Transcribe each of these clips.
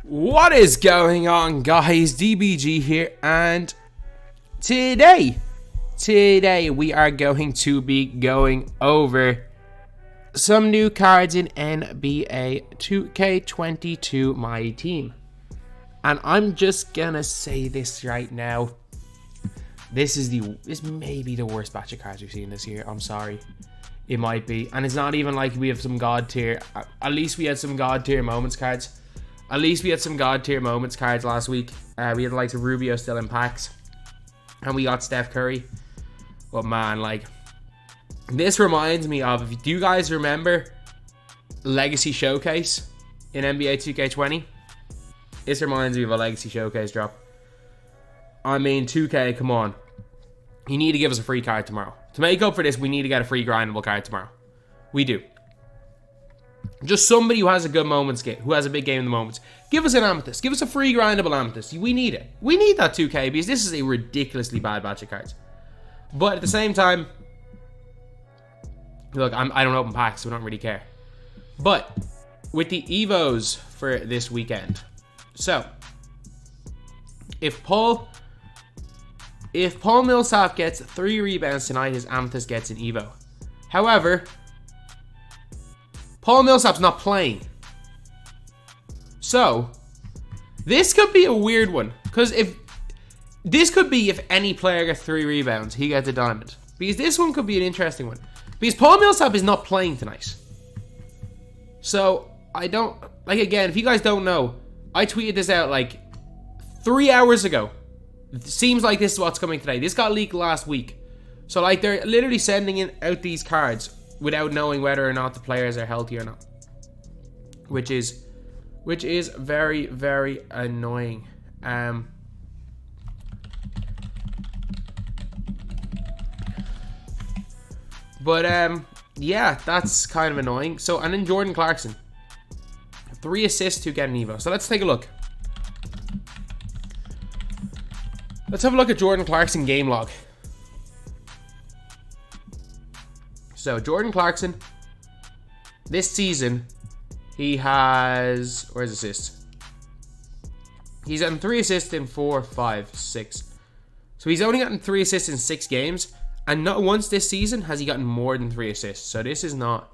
What is going on, guys? DBG here, and today we are going to be going over some new cards in NBA 2K22 MyTEAM. And I'm just gonna say this right now. This may be the worst batch of cards we've seen this year. I'm sorry. It might be. And it's not even like we have some god tier. At least we had some god tier moments cards. At least we had some god tier moments cards last week. We had the likes of Rubio still in packs. And we got Steph Curry. But man, like, this reminds me of, do you guys remember Legacy Showcase in NBA 2K20? This reminds me of a Legacy Showcase drop. I mean, 2K, come on. You need to give us a free card tomorrow. To make up for this, we need to get a free grindable card tomorrow. We do. Just somebody who has a good moments game, who has a big game in the moments. Give us an amethyst. Give us a free grindable amethyst. We need it. We need that 2K because this is a ridiculously bad batch of cards. But at the same time, look, I don't open packs, so I don't really care. But with the Evos for this weekend, so if Paul Milsap gets 3 rebounds tonight, his amethyst gets an Evo. However, Paul Millsap's not playing. So, this could be a weird one. Because if any player gets 3 rebounds, he gets a diamond. Because this one could be an interesting one. Because Paul Millsap is not playing tonight. So, I don't... Like, again, if you guys don't know, I tweeted this out, like, 3 hours ago. It seems like this is what's coming today. This got leaked last week. So, like, they're literally sending out these cards without knowing whether or not the players are healthy or not, which is very, very annoying. Yeah, that's kind of annoying. So, and then Jordan Clarkson, 3 assists to get an Evo. So let's take a look. Let's have a look at Jordan Clarkson game log. So, Jordan Clarkson, this season, he has... Where's assists? He's gotten 3 assists in 4, 5, 6. So, he's only gotten 3 assists in 6 games. And not once this season has he gotten more than 3 assists. So, this is not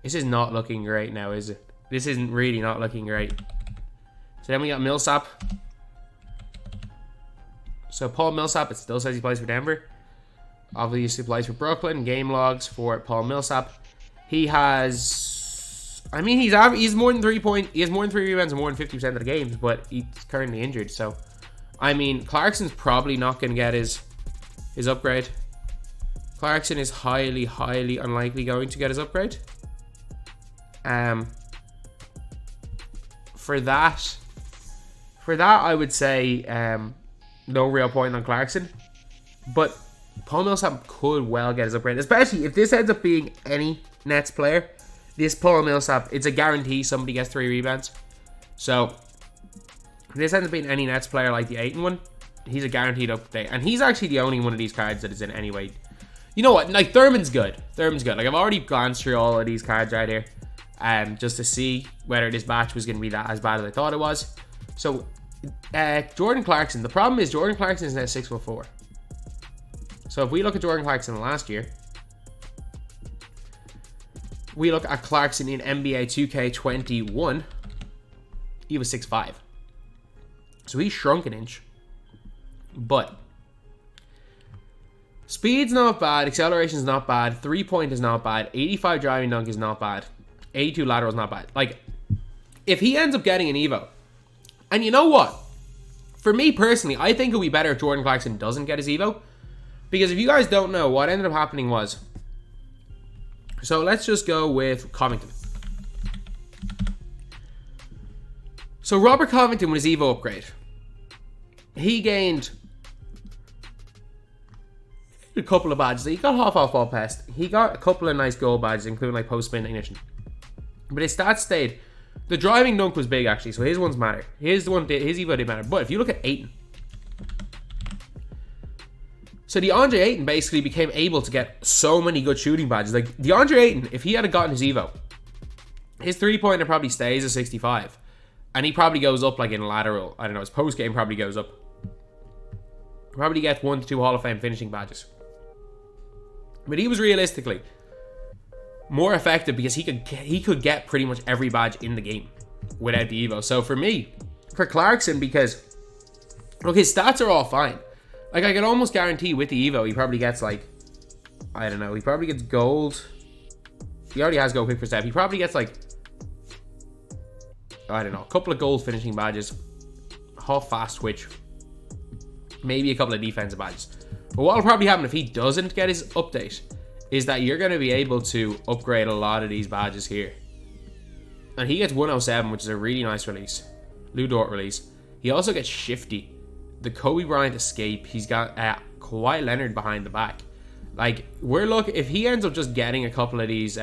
looking great now, is it? This isn't really not looking great. So, then we got Milsap. So, Paul Milsap, it still says he plays for Denver. Obviously plays for Brooklyn. Game logs for Paul Millsap. He has... I mean, he's more than 3 points. He has more than 3 rebounds and more than 50% of the games, but he's currently injured. So, I mean, Clarkson's probably not going to get his upgrade. Clarkson is highly, highly unlikely going to get his upgrade. For that, I would say no real point on Clarkson. But Paul Millsap could well get his upgrade, especially if this ends up being any Nets player. This Paul Millsap, it's a guarantee somebody gets 3 rebounds. So, if this ends up being any Nets player like the Ayton one, he's a guaranteed update. And he's actually the only one of these cards that is in any way. You know what? Like, Thurmond's good. Like, I've already glanced through all of these cards right here. Just to see whether this batch was going to be as bad as I thought it was. So, Jordan Clarkson. The problem is Jordan Clarkson is now 6'4". So if we look at Jordan Clarkson last year, we look at Clarkson in NBA 2K21, he was 6'5". So he's shrunk an inch. But speed's not bad, acceleration's not bad, 3-point is not bad, 85 driving dunk is not bad, 82 lateral is not bad. Like, if he ends up getting an Evo, and you know what? For me personally, I think it would be better if Jordan Clarkson doesn't get his Evo. Because if you guys don't know, what ended up happening was... So let's just go with Covington. So Robert Covington with his Evo upgrade. He gained a couple of badges. He got half off ball pest. He got a couple of nice goal badges, including like post-spin ignition. But his stats stayed. The driving dunk was big actually, so his ones matter. His Evo didn't matter. But if you look at Ayton... So DeAndre Ayton basically became able to get so many good shooting badges. Like, DeAndre Ayton, if he had gotten his Evo, his 3-pointer probably stays at 65. And he probably goes up like in lateral. I don't know, his post game probably goes up. Probably gets 1 to 2 Hall of Fame finishing badges. But he was realistically more effective because he could get pretty much every badge in the game without the Evo. So for me, for Clarkson, because look, his stats are all fine. Like, I can almost guarantee with the Evo, he probably gets like, I don't know, he probably gets gold. He already has gold quick for step. He probably gets like, I don't know, a couple of gold finishing badges, half fast twitch, maybe a couple of defensive badges. But what will probably happen if he doesn't get his update is that you're going to be able to upgrade a lot of these badges here. And he gets 107, which is a really nice release. Lou Dort release. He also gets Shifty, the Kobe Bryant escape. He's got Kawhi Leonard behind the back. Like, we're looking, if he ends up just getting a couple of these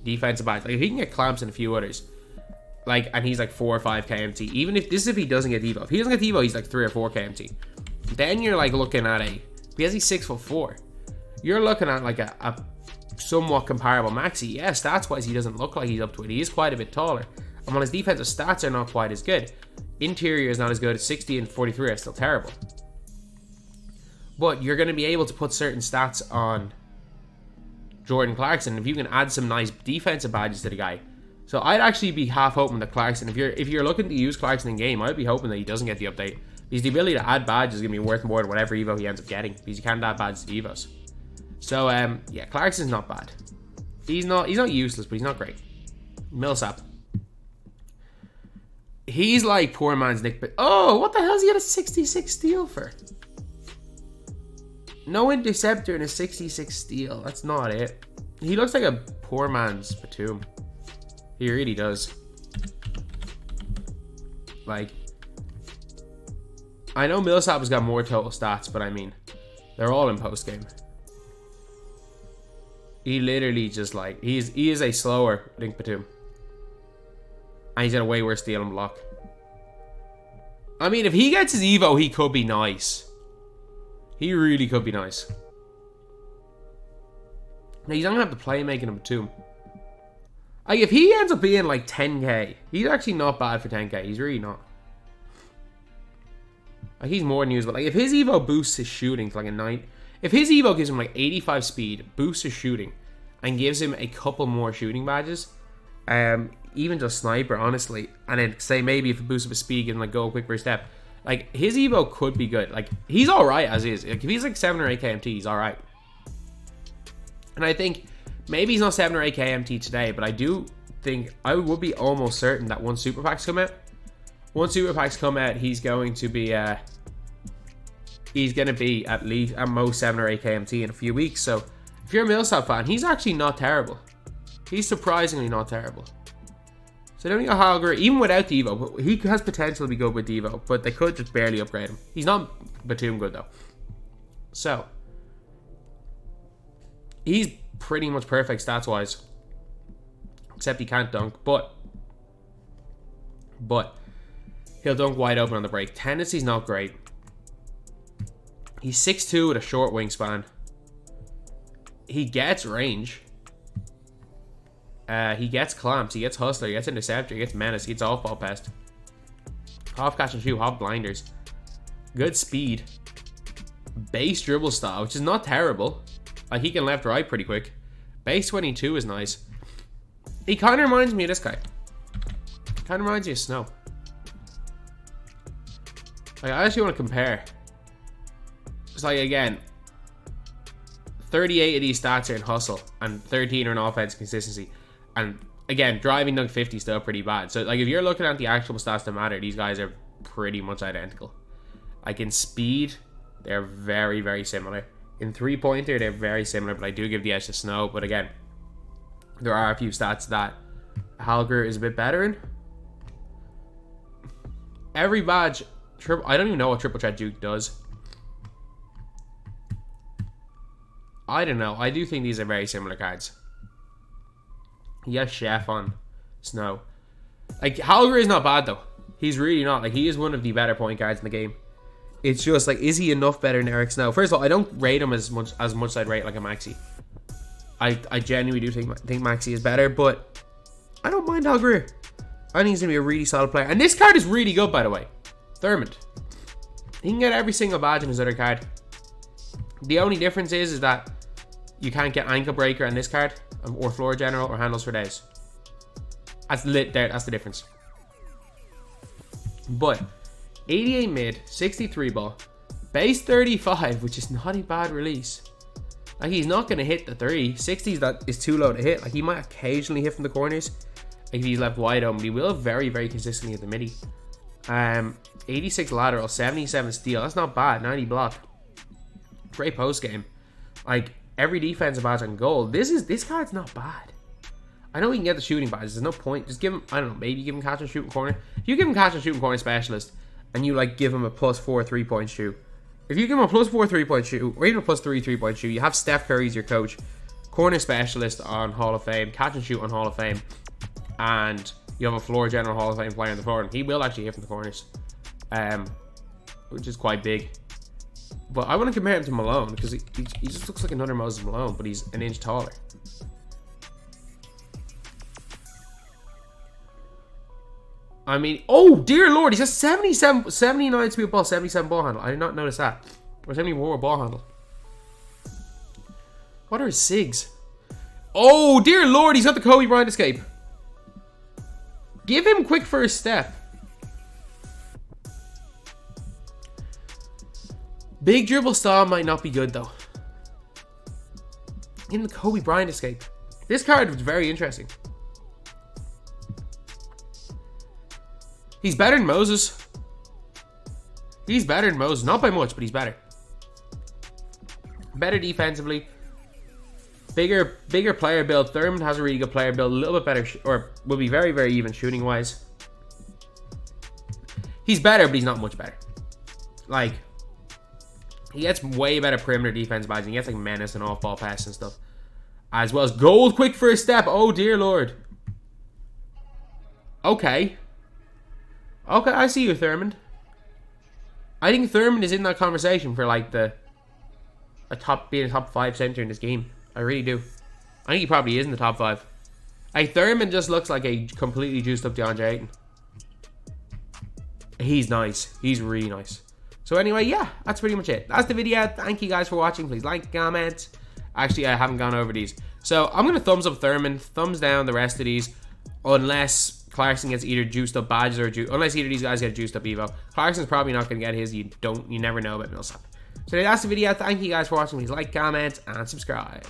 defensive badges, like if he can get Clamps and a few others, like, and he's like 4 or 5 KMT, even if this is if he doesn't get Evo. If he doesn't get Evo, he's like 3 or 4 KMT. Then you're like looking at because he's 6'4", you're looking at like a somewhat comparable Maxi. Yeah, stats wise, he doesn't look like he's up to it. He is quite a bit taller. And while his defensive stats are not quite as good, interior is not as good. 60 and 43 are still terrible. But you're going to be able to put certain stats on Jordan Clarkson if you can add some nice defensive badges to the guy. So I'd actually be half hoping that Clarkson, if you're looking to use Clarkson in game, I'd be hoping that he doesn't get the update. Because the ability to add badges is going to be worth more than whatever Evo he ends up getting. Because you can't add badges to Evos. So, yeah, Clarkson's not bad. He's not useless, but he's not great. Milsap. He's like poor man's Nick, but oh, what the hell is he got a 66 steal for? No interceptor and a 66 steal. That's not it. He looks like a poor man's Batum. He really does. Like, I know Millsap has got more total stats, but I mean, they're all in post game. He literally just like, he is a slower Link Batum. And he's got a way worse steal and block. I mean, if he gets his Evo, he could be nice. He really could be nice. Now, he's not going to have the playmaking of Batum. Like, if he ends up being like 10k, he's actually not bad for 10k. He's really not. Like, he's more than usable. Like, if his Evo boosts his shooting to like a 9... If his Evo gives him like 85 speed, boosts his shooting, and gives him a couple more shooting badges, even just sniper, honestly, and then say maybe if it boosts up his speed, give him like go quick first step, like his Evo could be good. Like, he's alright as is. Like, if he's like 7 or 8 KMT, he's alright. And I think maybe he's not 7 or 8 KMT today, but I do think I would be almost certain that once super packs come out, he's going to be at least at most 7 or 8 KMT in a few weeks. So if you're a Milsap fan, he's actually not terrible. He's surprisingly not terrible. So I don't think how great, even without the Evo, he has potential to be good with the Evo, but they could just barely upgrade him. He's not Batum good though. So he's pretty much perfect stats wise, except he can't dunk, but he'll dunk wide open on the break. Tendency's not great. He's 6'2" with a short wingspan. He gets range. He gets clamps. He gets hustler. He gets interceptor. He gets menace. He gets off-ball pest. Half catch and shoot. Half blinders. Good speed. Base dribble style, which is not terrible. Like, he can left-right pretty quick. Base 22 is nice. He kind of reminds me of this guy. Kind of reminds me of Snow. Like, I actually want to compare. It's like, again, 38 of these stats are in hustle and 13 are in offense consistency. And again, driving dunk 50 is still pretty bad. So, like, if you're looking at the actual stats that matter, these guys are pretty much identical. Like, in speed, they're very, very similar. In three-pointer, they're very similar, but I do give the edge to Snow. But again, there are a few stats that Halger is a bit better in. Every badge, I don't even know what Triple Threat Duke does. I don't know. I do think these are very similar cards. He has Chef on Snow. Like, Halger is not bad, though. He's really not. Like, he is one of the better point guards in the game. It's just, like, is he enough better than Eric Snow? First of all, I don't rate him as much as I'd rate, like, a Maxi. I genuinely do think Maxi is better, but I don't mind Greer. I think he's going to be a really solid player. And this card is really good, by the way. Thurmond. He can get every single badge in his other card. The only difference is that you can't get ankle breaker on this card, or floor general, or handles for days. That's lit there. That's the difference. But 88 mid, 63 ball, base 35, which is not a bad release. Like, he's not going to hit the 3. 60s that is too low to hit. Like, he might occasionally hit from the corners, like if he's left wide open, but he will very, very consistently hit the midi. 86 lateral, 77 steal. That's not bad. 90 block. Great post game. Like, every defensive badge on goal. This card's not bad. I know he can get the shooting badges. There's no point. Just give him, I don't know, maybe give him catch and shoot in corner. If you give him catch and shoot in corner specialist, and you like give him a +4 3-point shoot. If you give him a +4 3-point shoot, or even a +3 3-point shoot, you have Steph Curry as your coach, corner specialist on Hall of Fame, catch and shoot on Hall of Fame, and you have a floor general Hall of Fame player on the floor, and he will actually hit from the corners, which is quite big. But I want to compare him to Malone, because he just looks like another Moses Malone, but he's an inch taller. I mean, oh dear lord, he's a 79 speed ball, 77 ball handle. I did not notice that. Or 74 ball handle. What are his SIGs? Oh dear lord, he's got the Kobe Bryant escape. Give him quick first step. Big dribble style might not be good though. In the Kobe Bryant escape. This card was very interesting. He's better than Moses. He's better than Moses. Not by much, but he's better. Better defensively. Bigger player build. Thurmond has a really good player build. A little bit better, or will be very, very even shooting wise. He's better, but he's not much better. Like, he gets way better perimeter defense badge. He gets like menace and off ball pass and stuff. As well as gold quick first step. Oh dear lord. Okay. Okay, I see you, Thurmond. I think Thurmond is in that conversation for like being a top 5 center in this game. I really do. I think he probably is in the top 5. Like, Thurmond just looks like a completely juiced up DeAndre Ayton. He's nice. He's really nice. So anyway, yeah, that's pretty much it. That's the video. Thank you guys for watching. Please like, comment. Actually, I haven't gone over these. So I'm going to thumbs up Thurmond, thumbs down the rest of these, unless Clarkson gets either juiced up badges or unless either of these guys get a juiced up Evo. Clarkson's probably not going to get his. You never know about Milsap. So that's the video. Thank you guys for watching. Please like, comment, and subscribe.